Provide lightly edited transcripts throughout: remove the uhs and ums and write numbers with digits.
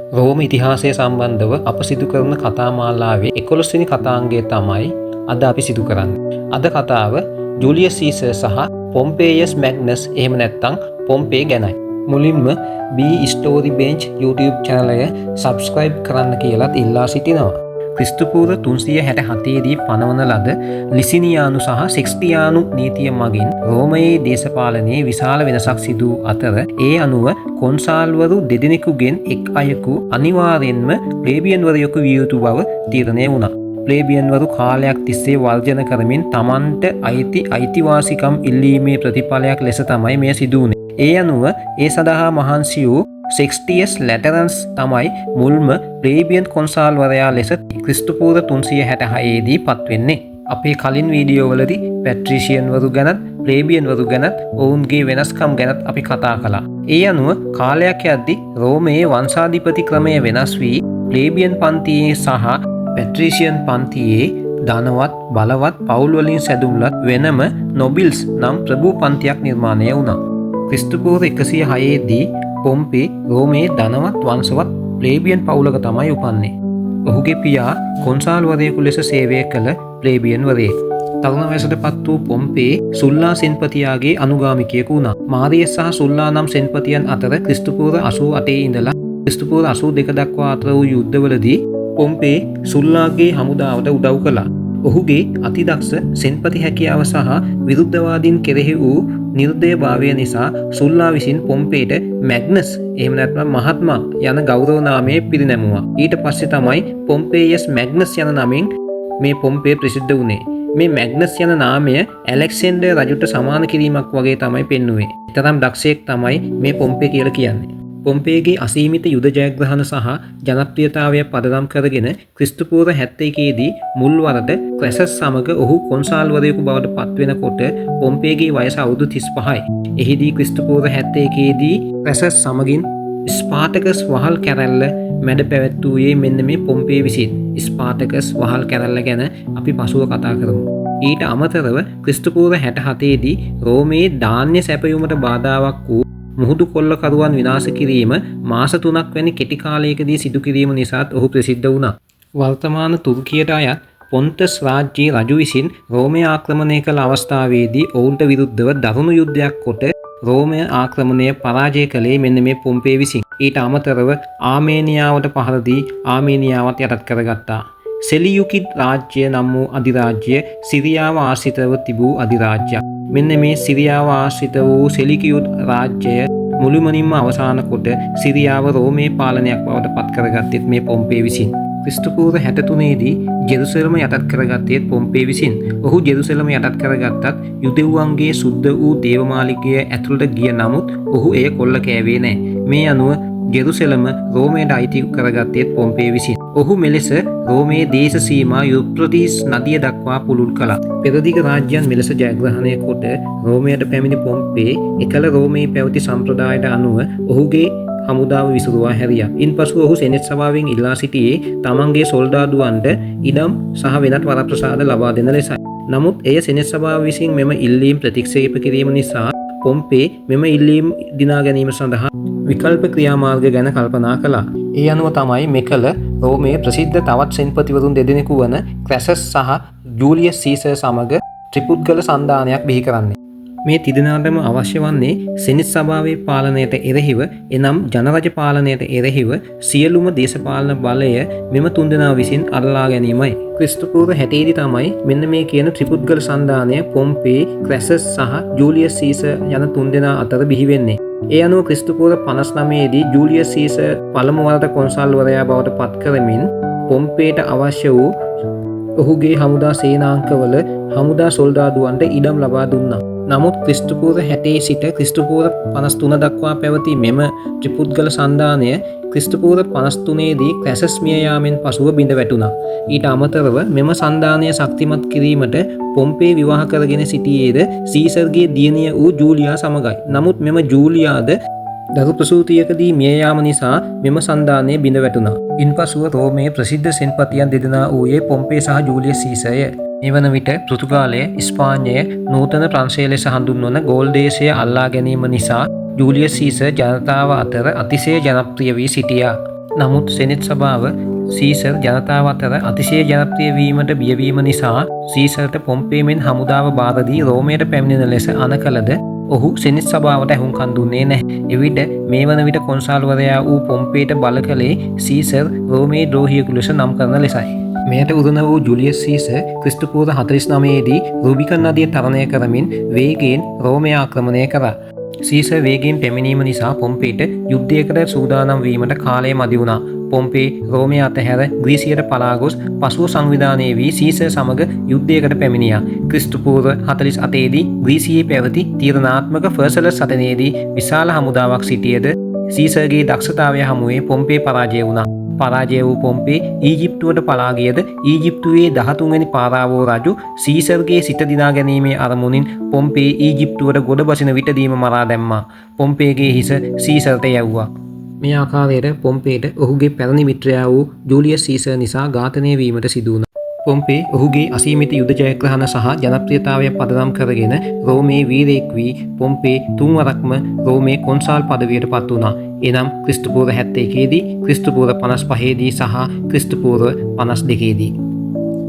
රෝම ඉතිහාසය සම්බන්ධව අප සිදු කරන කතා මාලාවේ 11 වෙනි කතාංගය තමයි අද අපි සිදු කරන්නේ. අද කතාව ජූලියස් සීසර් සහ පොම්පේයස් මැග්නස් එහෙම නැත්නම් පොම්පේ ගැනයි. මුලින්ම B Story Bench YouTube channel එක subscribe කරන්න කියලාත් ඉල්ලා සිටිනවා. ක්‍රිස්තුපූර්ව 367 දී පනවන ලද ලිසිනියානු සහ සෙක්ස්ටියානු නීතිය මගින් රෝමයේ දේශපාලනයේ විශාල වෙනසක් සිදු අතර ඒ අනුව කොන්සාල්වරු දෙදෙනෙකුගෙන් එක් අයෙකු අනිවාර්යෙන්ම ප්ලේබියන්වරයෙකු විය යුතු බව තීරණය වුණා. ප්ලේබියන්වරු කාලයක් තිස්සේ වර්ජන කරමින් තමන්ට අයිතිවාසිකම් ඉල්ලීමේ ප්‍රතිඵලයක් ලෙස තමයි මෙය සිදු වුණේ. ඒ අනුව ඒ සඳහා මහන්සි වූ සෙක්ස්ටියස් ලැටරන්ස් තමයි මුල්ම ප්ලේබියන් කොන්සාල්වරයා ලෙස ක්‍රිස්තුපූර්ව 366 දී පත්වෙන්නේ. අපේ කලින් වීඩියෝවලදී පැට්‍රීෂියන්වරු ගැනත් ප්ලේබියන්වරු ගැනත් ඔවුන්ගේ වෙනස්කම් ගැනත් අපි කතා කළා. ඒ අනුව කාලයක් යද්දී රෝමයේ වංශාධිපති ක්‍රමය වෙනස් වී ප්ලේබියන් පන්තියේ සහ පැට්‍රීෂියන් පන්තියේ ධනවත් බලවත් පවුල් වලින් සැදුම්ලත් වෙනම නොබිල්ස් නම් ප්‍රභූ පන්තියක් නිර්මාණය වුණා. ක්‍රිස්තුපූර්ව 106 දී පොම්පේ රෝමයේ ධනවත් වංශවත් ප්ලේබියන් පවුලක තමයි උපන්නේ. ඔහුගේ පියා කොන්සාල්වරයෙකු ලෙස සේවය කළ ප්ලේබියන්වරයෙක්. තරුණ වයසට පත් වූ පොම්පේ සුල්ලා සෙන්පතියාගේ අනුගාමිකයෙකු වුණා. මාරියස් සහ සුල්ලා නම් සෙන්පතියන් අතර ක්‍රිස්තුපූර්ව 88 ඉඳලා ක්‍රිස්තුපූර්ව 82 දක්වා අතර වූ යුද්ධවලදී පොම්පේ සුල්ලාගේ හමුදාවට උදව් කළා. ඔහුගේ අතිදක්ෂ සෙන්පති හැකියාව සහ විරුද්ධවාදීන් කෙරෙහි වූ නිර්දයභාවය නිසා සුල්ලා විසින් පොම්පේට මැග්නස් එහෙම නැත්නම් මහත්මා යන ගෞරව නාමය පිරිනැමුවා. ඊට පස්සේ තමයි පොම්පේයස් මැග්නස් යන නමින් මේ පොම්පේ ප්‍රසිද්ධ වුණේ. මේ මැග්නස් යන නාමය ඇලෙක්සැන්ඩර් රජුට සමාන කිරීමක් වගේ තමයි පෙන්වුවේ. තරම් දක්ෂයෙක් තමයි මේ පොම්පේ කියලා කියන්නේ. පොම්පේගේ අසීමිත යුද ජයග්‍රහණ සහ ජනප්‍රියතාවය පදනම් කරගෙන ක්‍රිස්තුපූර්ව 71 දී මුල්වරට ක්‍රැසස් සමග ඔහු කොන්සාල්වරයෙකු බවට පත්වෙනකොට පොම්පේගේ වයස අවුරුදු 35යි. එහිදී ක්‍රිස්තුපූර්ව 71 දී ක්‍රැසස් සමගින් ස්පාටකස් වහල් කැරැල්ල මැඩ පැවැත්වුවේ මෙන්න මේ පොම්පේ විසින්. ස්පාටකස් වහල් කැරැල්ල ගැන අපි පසුව කතා කරමු. ඊට අමතරව ක්‍රිස්තුපූර්ව 67 දී රෝමයේ ධාන්‍ය සැපයුමට බාධාවක් වූ මුහුදු කොල්ලකරුවන් විනාශ කිරීම මාස 3ක් වැනි කෙටි කාලයකදී සිදු කිරීම නිසාත් ඔහු ප්‍රසිද්ධ වුණා. වර්තමාන තුර්කියට අයත් පොන්ටස් රාජ්‍යයේ රජු විසින් රෝමය ආක්‍රමණය කළ අවස්ථාවේදී ඔවුන්ට විරුද්ධව දරුණු යුද්ධයක් කොට රෝමය ආක්‍රමණය පරාජය කළේ මෙන්න මේ පොම්පේ විසින්. ඊට අමතරව ආමේනියාවට පහර දී ආමේනියාවත් යටත් කරගත්තා. සෙලියුකිඩ් රාජ්‍ය නම් වූ අධිරාජ්‍ය සිරියාව ආශ්‍රිතව තිබූ අධිරාජ්‍යයක්. මෙන්න මේ සිරියාව ආශ්‍රිත වූ සෙලිකියුඩ් රාජ්‍යය මුළුමනින්ම අවසාන කොට සිරියාව රෝමයේ පාලනයක් බවට පත් කරගත්තෙත් මේ පොම්පේ විසින්. ක්‍රිස්තුපූර්ව 63 දී ජෙරුසලම යටත් කරගත්තේත් පොම්පේ විසින්. ඔහු ජෙරුසලම යටත් කරගත්තත් යුදෙව්වන්ගේ සුද්ධ වූ දේවමාලිගය ඇතුළට ගිය නමුත් ඔහු එය කොල්ල කෑවේ නැහැ. මේ අනුව ජෙරුසලම රෝමයට අයිති කරගත්තේත් පොම්පේ විසින්. ඔහු මෙලෙස රෝමයේ දේශ සීමා යුප්‍රටිස් නදිය දක්වා පුළුල් කළා. පෙරදිග රාජ්‍යයන් මෙලෙස ජයග්‍රහණය කොට රෝමයට පැමිණි පොම්පේ එකල රෝමයේ පැවති සම්ප්‍රදායට අනුව ඔහුගේ හමුදාව විසුරුවා හැරියා. ඉන්පසු ඔහු සෙනෙට් සභාවෙන් ඉල්ලා සිටියේ තමන්ගේ සොල්දාදුවන්ට ඉඩම් සහ වෙනත් වරප්‍රසාද ලබා දෙන ලෙසයි. නමුත් එය සෙනෙට් සභාව විසින් මෙම ඉල්ලීම් ප්‍රතික්ෂේප කිරීම නිසා පොම්පේ මෙම ඉල්ලීම් දිනා ගැනීම සඳහා විකල්ප ක්‍රියාමාර්ග ගැන කල්පනා කළා. ඒ අනුව තමයි මෙකල රෝමයේ ප්‍රසිද්ධ තවත් සෙන්පතිවරුන් දෙදෙනෙකු වන ක්‍රැසස් සහ ජූලියස් සීසර් සමග ත්‍රිපුද්ගල සන්ධානයක් බිහි කරන්නේ. මේ තිදෙනාටම අවශ්‍ය වන්නේ සෙනෙට් සභාවේ පාලනයට එරෙහිව එනම් ජනරජ පාලනයට එරෙහිව සියලුම දේශපාලන බලය මෙම තුන්දෙනා විසින් අල්ලා ගැනීමයි. ක්‍රිස්තුපූර්ව 60 දී තමයි මෙන්න මේ කියන ත්‍රිපුද්ගල සන්ධානය පොම්පේ, ක්‍රැසස් සහ ජූලියස් සීසර් යන තුන්දෙනා අතර බිහි වෙන්නේ. ඒ අනුව ක්‍රිස්තුපූර්ව 59 දී ජූලියස් සීසර් පළමු වරට කොන්සල්වරයා බවට පත් කරමින් පොම්පේට අවශ්‍ය වූ ඔහුගේ හමුදා සේනාංකවල හමුදා සොල්දාදුවන්ට ඉඩම් ලබා දුන්නා. නමුත් ක්‍රිස්තුපූර්ව 60 සිට ක්‍රිස්තුපූර්ව 53 දක්වා පැවති මෙම ත්‍රිපුද්ගල සන්ධානය ක්‍රිස්තුපූර්ව 53 දී ක්‍රැසස් මිය යාමෙන් පසුව බිඳ වැටුණා. ඊට අමතරව මෙම සන්ධානය ශක්තිමත් කිරීමට පොම්පේ විවාහ කරගෙන සිටියේද සීසර්ගේ දියණිය වූ ජූලියා සමගයි. නමුත් මෙම ජූලියාද දරු ප්‍රසූතියකදී මිය යාම නිසා මෙම සන්ධානය බිඳ වැටුණා. ඉන්පසුව රෝමයේ ප්‍රසිද්ධ සෙන්පතියන් දෙදෙනා වූයේ පොම්පේ සහ ජූලියස් සීසර්ය. එවන විට පෘතුගාලය, ස්පාඤ්ඤය නූතන ප්‍රංශය ලෙස හඳුන්වන ගෝල් දේශය අල්ලා ගැනීම නිසා ජූලියස් සීසර් ජනතාව අතර අතිශය ජනප්‍රිය වී සිටියා. නමුත් සෙනෙට් සභාව සීසර් ජනතාව අතර අතිශය ජනප්‍රිය වීමට බියවීම නිසා සීසර්ට පොම්පේමෙන් හමුදාව බාරදී රෝමයට පැමිණෙන ලෙස අනකලද ඔහු සෙනෙට් සභාවට ඇහුම්කන් දුන්නේ නැහැ. එවිට මේ වන විට කොන්සල්වරයා වූ පොම්පේට බල කළේ සීසර් රෝමයේ ද්‍රෝහියෙකු ලෙස නම් කරන ලෙසයි. මෙයට උරුම වූ ජුලියස් සීසර් ක්‍රිස්තුපූර්ව 49 දී රුබිකන් නදිය තරණය කරමින් වේගයෙන් රෝමය ආක්‍රමණය කරා. සීසර් වේගයෙන් පැමිණීම නිසා පොම්පේට යුද්ධයකට සූදානම් වීමට කාලය මදි වුණා. පොම්පේ රෝමය අතහැර ග්‍රීසියට පලා ගොස් පසුව සංවිධානය වී සීසර් සමග යුද්ධයකට පැමිණියා. ක්‍රිස්තුපූර්ව 48 දී ග්‍රීසියේ පැවති තීරණාත්මක ෆර්සලස් සටනේදී විශාල හමුදාවක් සිටියද සීසර්ගේ දක්ෂතාවය හමුවේ පොම්පේ පරාජය වුණා. පරාජය වූ පොම්පේ ඊජිප්තුවට පලා ගියද ඊජිප්තුවේ 13 වෙනි පාරාවෝ රජු සීසර්ගේ සිට දිනා ගැනීමේ අරමුණින් පොම්පේ ඊජිප්තුවට ගොඩ බසින විටදීම මරා දැම්මා. පොම්පේගේ හිස සීසර්ට යැව්වා. මේ ආකාරයට පොම්පේට ඔහුගේ පැරණි මිත්‍රයා වූ ජූලියස් සීසර් නිසා ඝාතනය වීමට සිදු වුණා. පොම්පේ ඔහුගේ අසීමිත යුද ජයග්‍රහණ සහ ජනප්‍රියතාවය පදනම් කරගෙන රෝමේ වීරයෙක් වී පොම්පේ තුන්වරක්ම රෝමේ කොන්සල් පදවියට පත් වුණා. එනම් ක්‍රිස්තුපූර්ව 71 දී, ක්‍රිස්තුපූර්ව 55 දී සහ ක්‍රිස්තුපූර්ව 52 දී.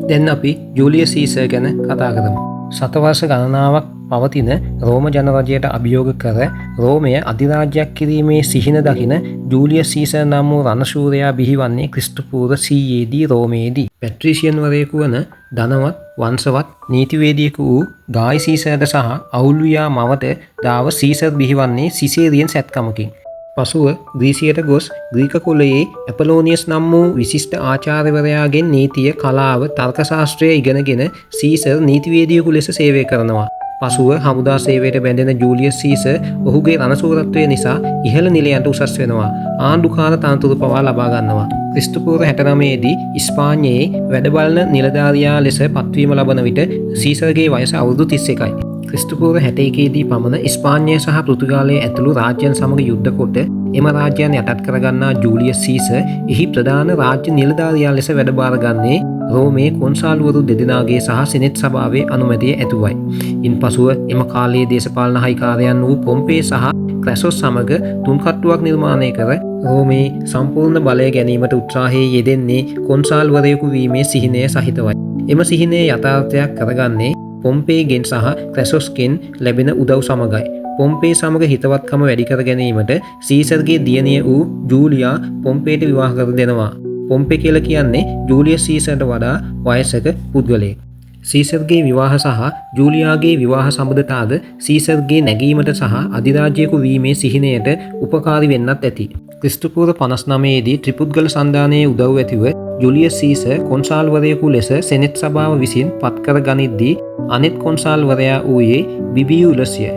දැන් අපි ජූලියස් සීසර් ගැන කතා කරමු. සතවර්ෂ ගණනාවක් පවතින රෝම ජනරජයට අභියෝග කර රෝමය අධිරාජ්‍යයක් කිරීමේ සිහින දකින ජූලියස් සීසර් නම් වූ රණශූරයා බිහිවන්නේ ක්‍රිස්තුපූර්ව 100 දී රෝමේදී. පැට්‍රීසියන් වරයෙකු වන ධනවත් වංශවත් නීතිවේදියෙකු වූ ගායි සීසර්ද සහ අවුල්වියා මවට දාව සීසර් බිහිවන්නේ සිසේරියන් සැත්කමකින්. පසුව ග්‍රීසියට ගොස් ග්‍රීක කුලයේ ඇපලෝනියස් නම් වූ විශිෂ්ට ආචාර්යවරයාගෙන් නීතිය කලාව තර්කශාස්ත්‍රය ඉගෙනගෙන සීසර් නීතිවේදියෙකු ලෙස සේවය කරනවා. පසුව හමුදා සේවයට බැඳෙන ජූලියස් සීසර් ඔහුගේ රණශූරත්වය නිසා ඉහළ නිලයන්ට උසස් වෙනවා. ආණ්ඩුකාර තනතුරු පවා ලබා ගන්නවා. ක්‍රිස්තුපූර්ව 69 දී ඉස්පාඤ්ඤයේ වැඩබලන නිලධාරියා ලෙස පත්වීම ලබන විට සීසර්ගේ වයස අවුරුදු 31යි. ක්‍රිස්තුපූර්ව 61 දී පමණ ඉස්පාඤ්ඤය සහ පෘතුගාලය ඇතුළු රාජ්‍යයන් සමග යුද්ධ කොට එම රාජ්‍යයන් යටත් කරගන්නා ජූලියස් සීසර් එහි ප්‍රධාන රාජ්‍ය නිලධාරියා ලෙස වැඩබාර ගන්නේ රෝමේ කොන්සල්වරු දෙදෙනාගේ සහ සෙනෙට් සභාවේ අනුමැතිය ඇතුවයි. ඉන්පසුව එම කාලයේ දේශපාලන හයිකාරයන් වූ පොම්පේ සහ ක්‍රැසොස් සමග තුන්කට්ටුවක් නිර්මාණය කර රෝමේ සම්පූර්ණ බලය ගැනීමට උත්සාහයේ යෙදෙන්නේ කොන්සල්වරයෙකු වීමේ සිහිනය සහිතවයි. එම සිහිනය යථාර්ථයක් කරගන්නේ පොම්පේගෙන් සහ ක්‍රැසොස්ගෙන් ලැබෙන උදව් සමගයි. පොම්පේ සමග හිතවත්කම වැඩි කර ගැනීමට සීසර්ගේ දියණිය වූ ජූලියා පොම්පේට විවාහ කර දෙනවා. පොම්පේ කියලා කියන්නේ ජූලියස් සීසර්ට වඩා වයසක පුද්ගලයෙක්. සීසර්ගේ විවාහ සහ ජූලියාගේ විවාහ සම්බන්ධතාවද සීසර්ගේ නැගීමට සහ අධිරාජ්‍යයෙකු වීමේ සිහිනයට උපකාරී වෙන්නත් ඇති. ක්‍රිස්තුපූර්ව 59 දී ත්‍රිපුද්ගල සන්ධානයේ උදව් ඇතිව ජුලියස් සීසර් කොන්සල්වරයෙකු ලෙස සෙනෙට් සභාව විසින් පත්කර ගනිද්දී අනෙත් කොන්සල්වරයා වූයේ බිබියුලස්ය.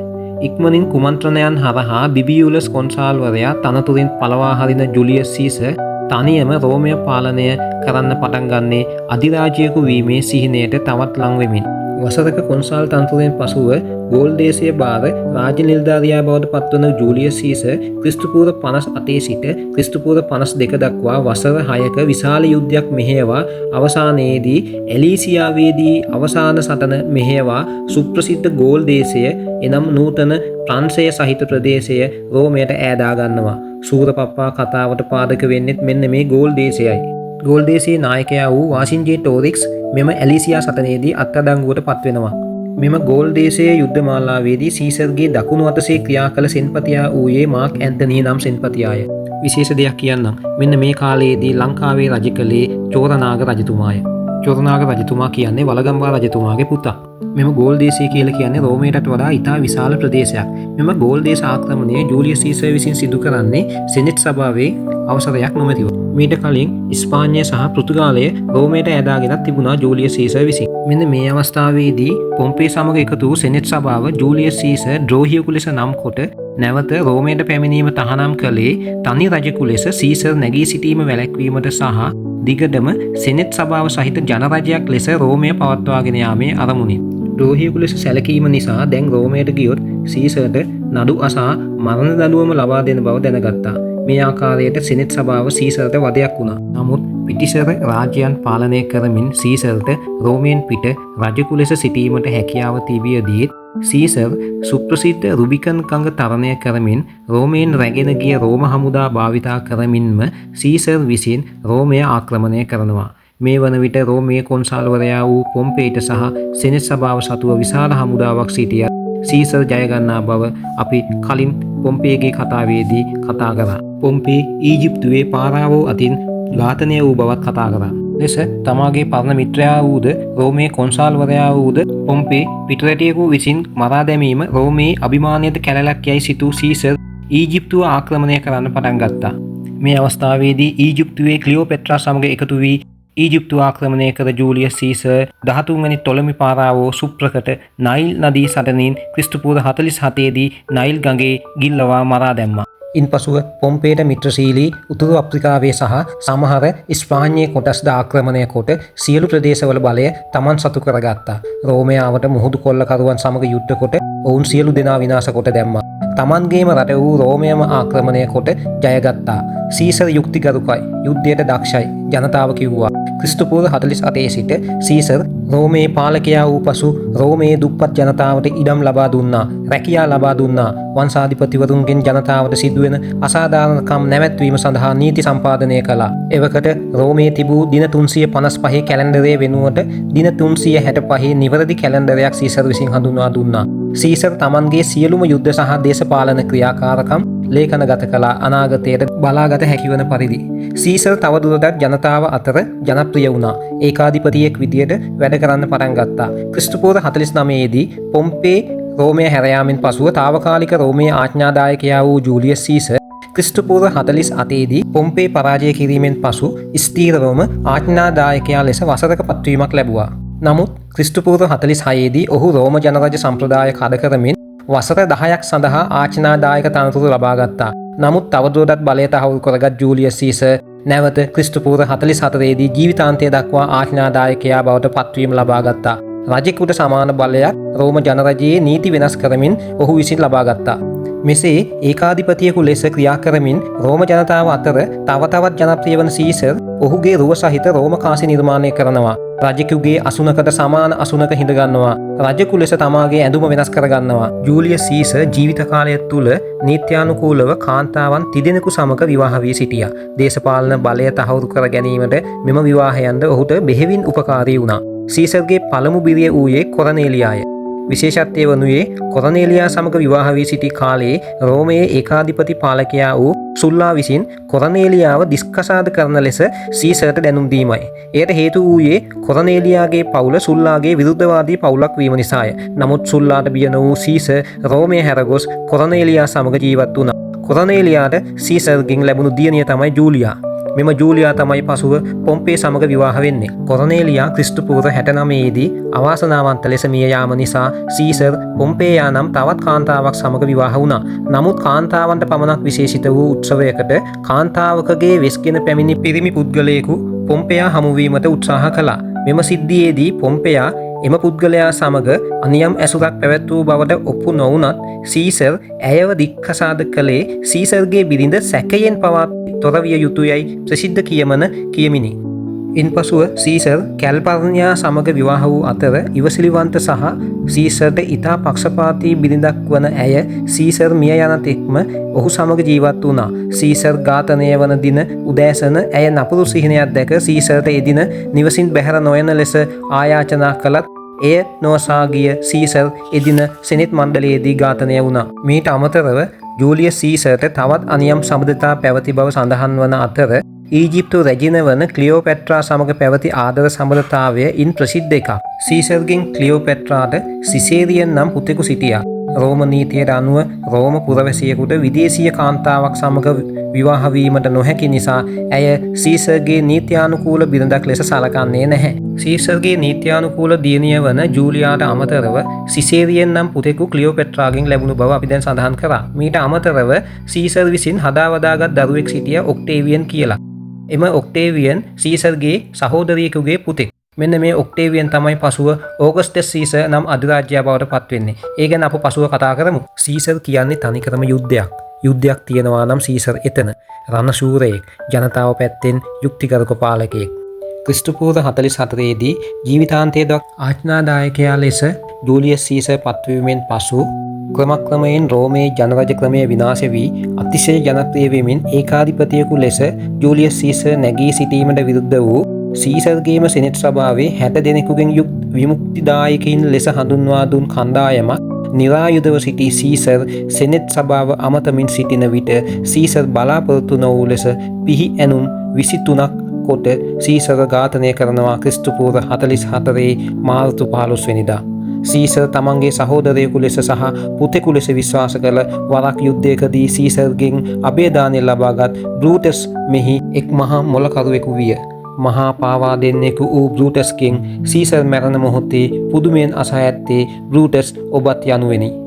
ඉක්මනින් කුමන්ත්‍රණයන් හරහා බිබියුලස් කොන්සල්වරයා තනතුරින් පළවා හරින ජුලියස් සීසර් තනියම රෝමය පාලනය කරන්න පටන් ගන්නේ අධිරාජ්‍යයෙකු වීමේ සිහිනයට තවත් ලං වෙමින්. වසරක කොන්සල් තනතුරෙන් පසුව ගෝල් දේශය බාර රාජ්‍ය නිලධාරියා බවට පත්වන ජූලියස් සීසර් ක්‍රිස්තුපූර්ව 58 සිට ක්‍රිස්තුපූර්ව 52 දක්වා වසර 6ක විශාල යුද්ධයක් මෙහෙයවා අවසානයේදී එලීසියාවේදී අවසාන සටන මෙහෙයවා සුප්‍රසිද්ධ ගෝල් දේශය එනම් නූතන ප්‍රංශය සහිත ප්‍රදේශය රෝමයට ඈදා ගන්නවා. සූරපප්පා කතාවට පාදක වෙන්නෙත් මෙන්න මේ ගෝල් දේශයයි. ගෝල් දේශයේ නායකයා වූ වාසින්ජේටෝරික්ස් මෙම ඇලිසියා සටනේදී අත්අඩංගුවට පත්වෙනවා. මෙම ගෝල් දේශයේ යුද්ධ මාලාවේදී සීසර්ගේ දකුණු අතසේ ක්‍රියා කළ සෙන්පතියා වූයේ මාක් ඇන්තනී නම් සෙන්පතියාය. විශේෂ දෙයක් කියන්නම්. මෙන්න මේ කාලයේදී ලංකාවේ රජ කළේ චෝරනාග රජතුමාය. චෝරනාග රජතුමා කියන්නේ වලගම්බා රජතුමාගේ පුතා. මෙම ගෝල් දේශය කියලා කියන්නේ රෝමයටත් වඩා ඉතා විශාල ප්‍රදේශයක්. මෙම ගෝල් දේශ ආක්‍රමණය ජූලියස් සීසර් විසින් සිදු කරන්නේ සෙනෙට් සභාවේ අවසරයක් නොමැතිව. මීට කලින් ඉස්පාඤ්ඤය සහ පෘතුගාලය රෝමයට ඇදාගෙනත් තිබුණා ජූලියස් සීසර් විසින්. මෙන්න මේ අවස්ථාවේදී පොම්පේ සමග එකතු වූ සෙනෙට් සභාව ජූලියස් සීසර් ද්‍රෝහියෙකු ලෙස නම් කොට නැවත රෝමයට පැමිණීම තහනම් කළේ තනි රජෙකු ලෙස සීසර් නැගී සිටීම වැළැක්වීමට සහ දිගටම සෙනෙට් සභාව සහිත ජනරජයක් ලෙස රෝමය පවත්වාගෙන යාමේ අරමුණින්. ද්‍රෝහියෙකු ලෙස සැලකීම නිසා දැන් රෝමයට ගියොත් සීසර්ට නඩු අසා මරණ දඬුවම ලබා දෙන බව දැනගත්තා. මේ ආකාරයට සෙනෙට් සභාව සීසර්ට වදයක් වුණා. නමුත් පිටිසර රාජ්‍යයන් පාලනය කරමින් සීසර්ට රෝමයෙන් පිට රජකු ලෙස සිටීමට හැකියාව තිබියදීත් සීසර් සුප්‍රසිද්ධ රුබිකන් කඟ තරණය කරමින් රෝමයෙන් රැගෙන ගිය රෝම හමුදා භාවිතා කරමින්ම සීසර් විසින් රෝමය ආක්‍රමණය කරනවා. මේ වන විට රෝමයේ කොන්සල්වරයා වූ පොම්පේට සහ සෙනෙට් සභාව සතුව විශාල හමුදාවක් සිටිය සීසර් ජයගන්නා බව අපි කලින් පොම්පේගේ කතාවේදී කතා කරා. පොම්පේ ඊජිප්තුවේ පාරාවෝ අතින් ඝාතනය වූ බවත් කතා කරා. ලෙස තමාගේ පරණ මිත්‍රයා වූද රෝමයේ කොන්සල්වරයා වූද පොම්පේ පිටරටියෙකු විසින් මරා දැමීම රෝමයේ අභිමානයට කැලලක් යයි සිතූ සීසර් ඊජිප්තුව ආක්‍රමණය කරන්න පටන් ගත්තා. මේ අවස්ථාවේදී ඊජිප්තුවේ ක්ලියෝපෙට්‍රා සමග එකතු වී ඊජිප්තුව ආක්‍රමණය කර ජූලියස් සීසර් 13 වැනි ටොලමි පාරාවෝ සුප්‍රකට නයිල් නදී සටනින් ක්‍රිස්තුපූර්ව 47 දී නයිල් ගඟේ ගිල්ලවා මරා දැම්මා. ඉන්පසුව පොම්පේට මිත්‍රශීලී උතුරු අප්‍රිකාවේ සහ සමහර ස්පාඤ්ඤයේ කොටස්ද ආක්‍රමණය කොට සියලු ප්‍රදේශවල බලය තමන් සතු කරගත්තා. රෝමයාවට මුහුදු කොල්ලකරුවන් සමග යුද්ධ කොට ඔවුන් සියලු දෙනා විනාශ කොට දැම්මා. තමන්ගේම රට වූ රෝමයම ආක්‍රමණය කොට ජයගත්තා. සීසර් යුක්තිගරුකයි, යුද්ධයට දක්ෂයි, ජනතාව කිව්වා. ක්‍රිස්තුපූර්ව 48 සිට සීසර් රෝමයේ පාලකයා වූ පසු රෝමයේ දුප්පත් ජනතාවට ඉඩම් ලබා දුන්නා, රැකියා ලබා දුන්නා. වංශාධිපතිවරුන්ගෙන් ජනතාවට සිදුවෙන අසාධාරණකම් නැවැත්වීම සඳහා නීති සම්පාදනය කළා. එවකට රෝමයේ තිබූ දින 355 කැලෙන්ඩරයේ වෙනුවට දින 365 නිවැරදි කැලෙන්ඩරයක් සීසර් විසින් හඳුන්වා දුන්නා. සීසර් තමන්ගේ සියලුම යුද්ධ සහ දේශපාලන ක්‍රියාකාරකම් ලේඛනගත කළා අනාගතයට බලාගත හැකිවන පරිදි. සීසර් තවදුරටත් ජනතාව අතර ජනප්‍රිය වුණා. ඒකාධිපතියෙක් විදියට වැඩ කරන්න පටන් ගත්තා. ක්‍රිස්තුපූර්ව 49 දී පොම්පේ රෝමය හැරයාමෙන් පසුව තාවකාලික රෝමයේ ආඥාදායකයා වූ ජූලියස් සීසර් ක්‍රිස්තුපූර්ව 48 දී පොම්පේ පරාජය කිරීමෙන් පසු ස්ථීරවම ආඥාදායකයා ලෙස වසරක පත්වීමක් ලැබුවා. නමුත් ක්‍රිස්තුපූර්ව 46 දී ඔහු රෝම ජනරජ සම්ප්‍රදාය කඩ කරමින් වසර 10ක් සඳහා ආඥාදායක තනතුරු ලබා ගත්තා. නමුත් තවදුරටත් බලය තහවුරු කරගත් ජූලියස් සීසර් නැවත ක්‍රිස්තුපූර්ව 44 දී ජීවිතාන්තය දක්වා ආඥාදායකයා බවට පත්වීම ලබා ගත්තා. රජෙකුට සමාන බලයක් රෝම ජනරජයේ නීති වෙනස් කරමින් ඔහු විසින් ලබා ගත්තා. මෙසේ ඒකාධිපතියෙකු ලෙස ක්‍රියා කරමින් රෝම ජනතාව අතර තව තවත් ජනප්‍රිය වන සීසර් ඔහුගේ රුව සහිත රෝම කාසි නිර්මාණය කරනවා. රජෙකුගේ අසුනකට සමාන අසුනක හිඳගන්නවා. රජෙකු ලෙස තමාගේ ඇඳුම වෙනස් කරගන්නවා. ජූලියස් සීසර් ජීවිත කාලය තුළ නීත්‍යානුකූලව කාන්තාවන් තිදෙනෙකු සමග විවාහ වී සිටියා. දේශපාලන බලය තහවුරු කර ගැනීමට මෙම විවාහයන්ද ඔහුට බෙහෙවින් උපකාරී වුණා. සීසර්ගේ පළමු බිරිය වූයේ කොරනේලියාය. විශේෂත්වය වනුයේ කොරනේලියා සමග විවාහ වී සිටි කාලයේ රෝමයේ ඒකාධිපති පාලකයා වූ සුල්ලා විසින් කොරනේලියාව දිස්කසාද කරන ලෙස සීසර්ට දැනුම් දීමයි. එයට හේතු වූයේ කොරනේලියාගේ පවුල සුල්ලාගේ විරුද්ධවාදී පවුලක් වීම නිසාය. නමුත් සුල්ලාට බිය නොවූ සීසර් රෝමය හැරගොස් කොරනේලියා සමග ජීවත් වුණා. කොරනේලියාට සීසර්ගෙන් ලැබුණු දියණිය තමයි ජූලියා. මෙම ජූලියා තමයි පසුව පොම්පේ සමග විවාහ වෙන්නේ. කොරනේලියා ක්‍රිස්තුපූර්ව 69 දී අවාසනාවන්ත ලෙස මිය යාම නිසා සීසර් පොම්පේයා නම් තවත් කාන්තාවක් සමග විවාහ වුණා. නමුත් කාන්තාවන්ට පමණක් විශේෂිත වූ උත්සවයකට කාන්තාවකගේ වෙස්ගෙන පැමිණි පිරිමි පුද්ගලයෙකු පොම්පෙයා හමුවීමට උත්සාහ කළා. මෙම සිද්ධියේදී පොම්පෙයා එම පුද්ගලයා සමග අනියම් ඇසුරක් පැවැත්වූ බවට ඔප්පු නොවුනත් සීසර් ඇයව දික්කසාද කළේ සීසර්ගේ බිරිඳ සැකයෙන් පවා තොරවිය යුතුයයි ප්‍රසිද්ධ කියමන කියමිනි. ඉන්පසුව සීසර් කැල්පර්නියා සමග විවාහ වූ අතර ඉවසිලිවන්ත සහ සීසර්ට ඉතා පක්ෂපාතී බිරිඳක් වන ඇය සීසර් මිය යන තෙක්ම ඔහු සමග ජීවත් වුණා. සීසර් ඝාතනය වන දින උදෑසන ඇය නපුරු සිහිනයක් දැක සීසර්ට එදින නිවසින් බැහැර නොයන ලෙස ආයාචනා කළත් එය නොසා ගිය සීසර් එදින සෙනෙට් මණ්ඩලයේදී ඝාතනය වුණා. මීට අමතරව ජූලියස් සීසර්ට තවත් අනියම් සබඳතා පැවති බව සඳහන් වන අතර ඊජිප්තු රැජින වන ක්ලියෝපෙට්‍රා සමග පැවති ආදර සබඳතාවය ඉන් ප්‍රසිද්ධ එකක්. සීසර්ගෙන් ක්ලියෝපෙට්‍රාට සිසේරියන් නම් පුතෙකු සිටියා. රෝම නීතියට අනුව රෝම පුරවැසියෙකුට විදේශීය කාන්තාවක් සමග විවාහ වීමට නොහැකි නිසා ඇය සීසර්ගේ නීත්‍යානුකූල බිරිඳක් ලෙස සලකන්නේ නැහැ. සීසර්ගේ නීත්‍යානුකූල දියණිය වන ජූලියාට අමතරව සිසේරියන් නම් පුතෙකු ක්ලියෝපෙට්‍රාගෙන් ලැබුණු බව අපි දැන් සඳහන් කරා. මීට අමතරව සීසර් විසින් හදාවදාගත් දරුවෙක් සිටිය ඔක්ටේවියන් කියලා. එම ඔක්ටේවියන් සීසර්ගේ සහෝදරියෙකුගේ පුතෙක්. මෙන්න මේ ඔක්ටේවියන් තමයි පසුව ඕගස්ටස් සීසර් නම් අධිරාජ්‍යයා බවට පත්වෙන්නේ. ඒ ගැන අප පසුව කතා කරමු. සීසර් කියන්නේ තනිකරම යුද්ධයක්. යුද්ධයක් තියෙනවා නම් සීසර් එතන රණශූරයෙක්, ජනතාව පැත්තෙන් යුක්තිකරක පාලකයෙක්. ක්‍රිස්තුපූර්ව 44 දී ජීවිතාන්තයේ දක්වා ආඥාදායකයා ලෙස ජූලියස් සීසර් පත්වීමෙන් පසු ක්‍රමක්‍රමයෙන් රෝමයේ ජනරජ ක්‍රමය විනාශ වී අතිශය ජනප්‍රිය වෙමින් ඒකාධිපතියෙකු ලෙස ජූලියස් සීසර් නැගී සිටීමට විරුද්ධ වූ සීසර්ගේම සෙනෙට් සභාවේ 60 දෙනෙකුගෙන් යුත් විමුක්තිදායකයින් ලෙස හඳුන්වා දුන් කණ්ඩායමක් නිරායුධව සිටි සීසර් සෙනෙට් සභාව අමතමින් සිටින විට සීසර් බලාපොරොත්තු නොවූ ලෙස පිහි ඇනුම් 23ක් කොට සීසර් ඝාතනය කරනවා ක්‍රිස්තුපූර්ව 44 මාර්තු 15 වෙනිදා. සීසර් තමන්ගේ සහෝදරයෙකු ලෙස සහ පුතෙකු ලෙස විශ්වාස කළ වරක් යුද්ධයකදී සීසර්ගෙන් අභයදානය ලබාගත් බ්‍රූටස් මෙහි එක් මහා මොලකරුවෙකු විය. මහා පාවා දෙන්නෙකු වූ බ්‍රූටස්ගෙන් සීසර් මැරණ මොහොතේ පුදුමයෙන් අසා ඇත්තේ බ්‍රූටස් ඔබත් යනුවෙනි.